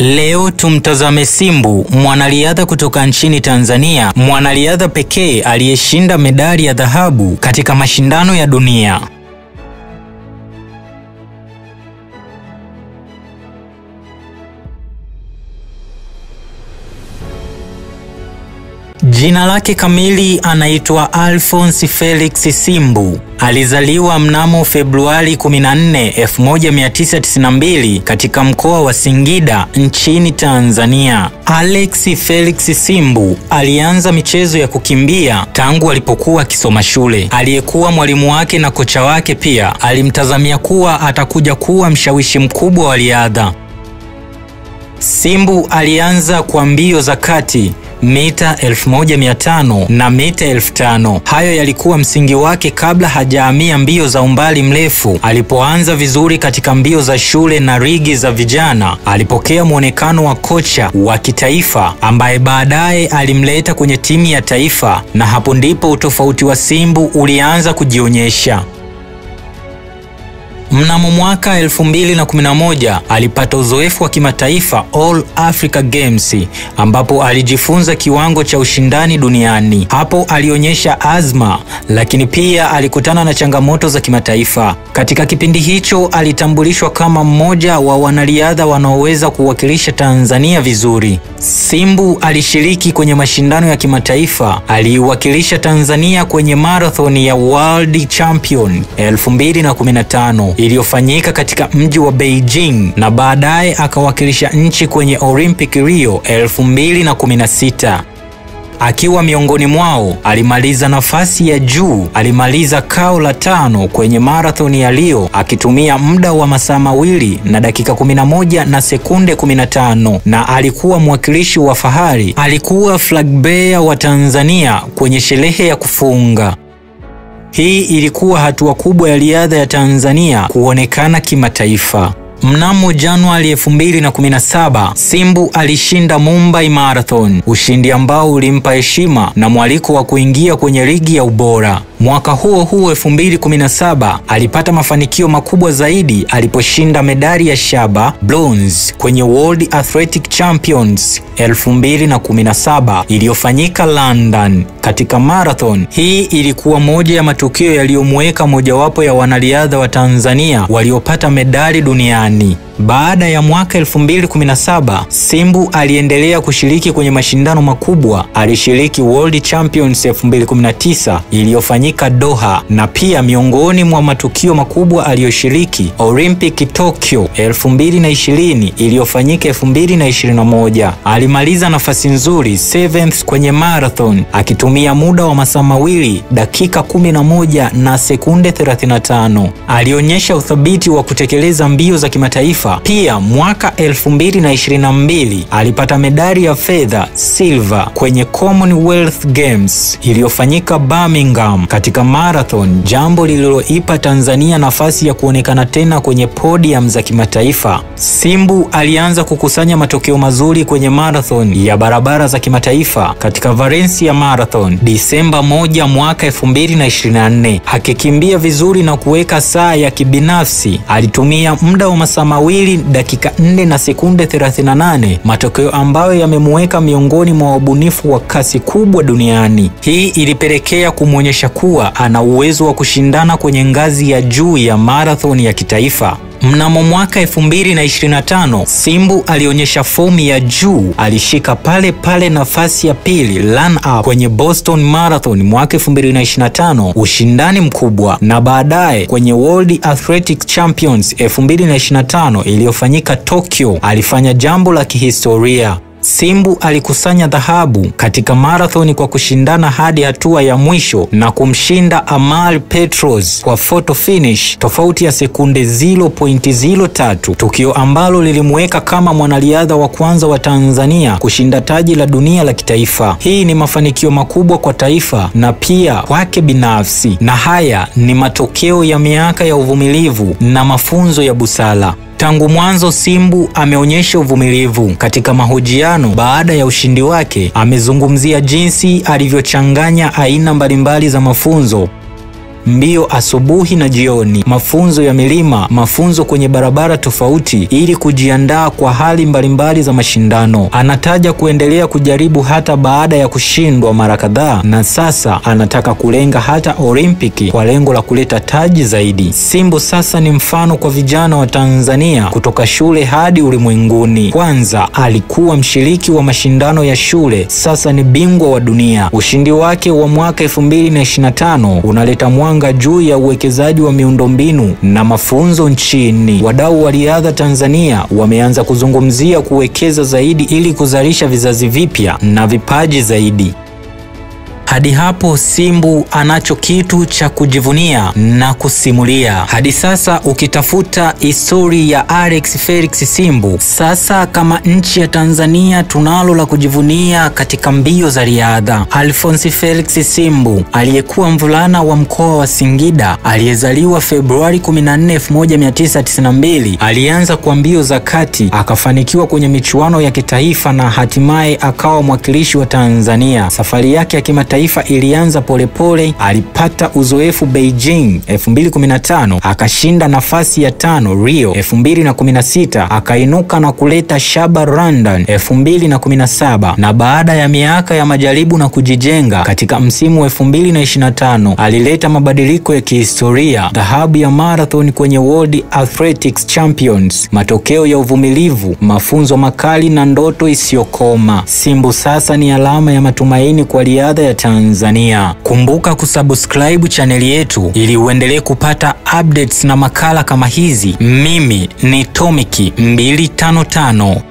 Leo tumtazame Simbu, mwanariadha kutoka nchini Tanzania, mwanariadha pekee aliyeshinda medali ya dhahabu katika mashindano ya dunia. Jina lake kamili anaitwa Alphonse Felix Simbu. Alizaliwa mnamo Februari 14, 1992 katika mkoa wa Singida nchini Tanzania. Alex Felix Simbu alianza michezo ya kukimbia tangu alipokuwa akisoma shule. Aliyekuwa mwalimu wake na kocha wake pia alimtazamia kuwa atakuja kuwa mshawishi mkubwa wa riadha. Simbu alianza kwa mbio za kati, mita 1500 na mita 5000. Hayo yalikuwa msingi wake kabla hajahamia mbio za umbali mrefu. Alipoanza vizuri katika mbio za shule na ligi za vijana, alipokea muonekano wa kocha wa kitaifa ambaye baadaye alimleta kwenye timu ya taifa, na hapo ndipo utofauti wa Simbu ulianza kujionyesha. Mnamo mwaka 2011 alipata uzoefu wa kimataifa All Africa Games, ambapo alijifunza kiwango cha ushindani duniani. Hapo alionyesha azma, lakini pia alikutana na changamoto za kimataifa. Katika kipindi hicho alitambulishwa kama mmoja wa wanariadha wanaoweza kuwakilisha Tanzania vizuri. Simbu alishiriki kwenye mashindano ya kimataifa. Aliiwakilisha Tanzania kwenye marathon ya World Champion 2015 iliyofanyika katika mji wa Beijing, na baadaye akawakilisha nchi kwenye Olympic Rio 2016. Akiwa miongoni mwao, alimaliza nafasi ya juu. Alimaliza kao la 5 kwenye marathon ya Rio akitumia muda wa masaa 2 na dakika 11 na sekunde 15, na alikuwa mwakilishi wa fahari. Alikuwa flag bearer wa Tanzania kwenye sherehe ya kufunga. Hii ilikuwa hatua kubwa ya riadha ya Tanzania kuonekana kimataifa. Mnamo Januari 2017, Simbu alishinda Mumbai Marathon, ushindi ambao ulimpa heshima na mwaliko wa kuingia kwenye ligi ya ubora. Mwaka huo huo 2017 alipata mafanikio makubwa zaidi aliposhinda medali ya shaba bronze kwenye World Athletic Champions 2017 iliyofanyika London. Katika marathon hii ilikuwa moja ya matukio yaliyomweka mojawapo ya wanariadha wa Tanzania waliopata medali duniani. Baada ya mwaka 2017, Simbu aliendelea kushiriki kwenye mashindano makubwa. Alishiriki World Champions 2019 iliyofanyika Doha, na pia miongoni mwa matukio makubwa aliyoshiriki Olympic Tokyo 2020 iliyofanyika 2021. Alimaliza nafasi nzuri 7th kwenye marathon akitumia muda wa masaa 2 dakika 11 na sekunde 35. Alionyesha uthabiti wa kutekeleza mbio za kimataifa. Pia mwaka 2022 alipata medali ya fedha silver kwenye Commonwealth Games iliyofanyika Birmingham katika marathon, jambo lililoipa Tanzania nafasi ya kuonekana tena kwenye podium za kimataifa. Simbu alianza kukusanya matokeo mazuri kwenye marathon ya barabara za kimataifa katika Valencia Marathon Disemba 1 mwaka 2024. Akikimbia vizuri na kuweka saa ya kibinafsi, alitumia muda wa masaa 2 dakika 4 na sekunde 38, matokeo ambayo yamemweka miongoni mwa wabunifu wa kasi kubwa duniani. Hii ilipelekea kumwonyesha kuwa ana uwezo wa kushindana kwenye ngazi ya juu ya marathon ya kitaifa. Mnamo mwaka 2025, Simbu alionyesha fomu ya juu. Alishika pale nafasi ya pili run up kwenye Boston Marathon mwaka 2025, ushindani mkubwa, na baadaye kwenye World Athletic Champions 2025 iliyofanyika Tokyo alifanya jambo la kihistoria. Simbu alikusanya dhahabu katika marathoni kwa kushindana hadi hatua ya mwisho na kumshinda Amal Petros kwa photo finish, tofauti ya sekunde 0.03, tukio ambalo lilimweka kama mwanariadha wa kwanza wa Tanzania kushinda taji la dunia la kitaifa. Hii ni mafanikio makubwa kwa taifa na pia kwake binafsi, na haya ni matokeo ya miaka ya uvumilivu na mafunzo ya busara. Tangu mwanzo Simbu ameonyesha uvumilivu. Katika mahojiano baada ya ushindi wake, amezungumzia jinsi alivyochanganya aina mbalimbali za mafunzo mbio asubuhi na jioni, mafunzo ya milima, mafunzo kwenye barabara tofauti ili kujiandaa kwa hali mbalimbali za mashindano. Anataja kuendelea kujaribu hata baada ya kushindwa mara kadhaa, na sasa anataka kulenga hata Olimpiki kwa lengo la kuleta taji zaidi. Simbu sasa ni mfano kwa vijana wa Tanzania kutoka shule hadi ulimwenguni. Kwanza alikuwa mshiriki wa mashindano ya shule, sasa ni bingwa wa dunia. Ushindi wake wa mwaka 2025 unaleta mwanga juu ya uwekezaji wa miundombinu na mafunzo nchini. Wadau wa riadha Tanzania wameanza kuzungumzia kuwekeza zaidi ili kuzalisha vizazi vipya na vipaji zaidi. Hadi hapo Simbu anacho kitu cha kujivunia na kusimulia. Hadi sasa ukitafuta historia ya Alex Felix Simbu, sasa kama nchi ya Tanzania tunalo la kujivunia katika mbio za riadha. Alphonce Felix Simbu aliyekuwa mvulana wa mkoa wa Singida aliyezaliwa Februari 14, 1992 alianza kwa mbio za kati, akafanikiwa kwenye michuano ya kitaifa na hatimaye akawa mwakilishi wa Tanzania. Safari yake ya kimataifa ilianza polepole. Alipata uzoefu Beijing 2015, akashinda nafasi ya 5 Rio 2016, akainuka na kuleta shaba London 2017, na baada ya miaka ya majaribu na kujijenga katika msimu 2025 alileta mabadiliko ya kihistoria: dhahabu ya marathon kwenye World Athletics Champions, matokeo ya uvumilivu, mafunzo makali na ndoto isiyokoma. Simbu sasa ni alama ya matumaini kwa riadha ya Tanzania. Kumbuka kusubscribe chaneli yetu ili uendelee kupata updates na makala kama hizi. Mimi ni Tomiki 255.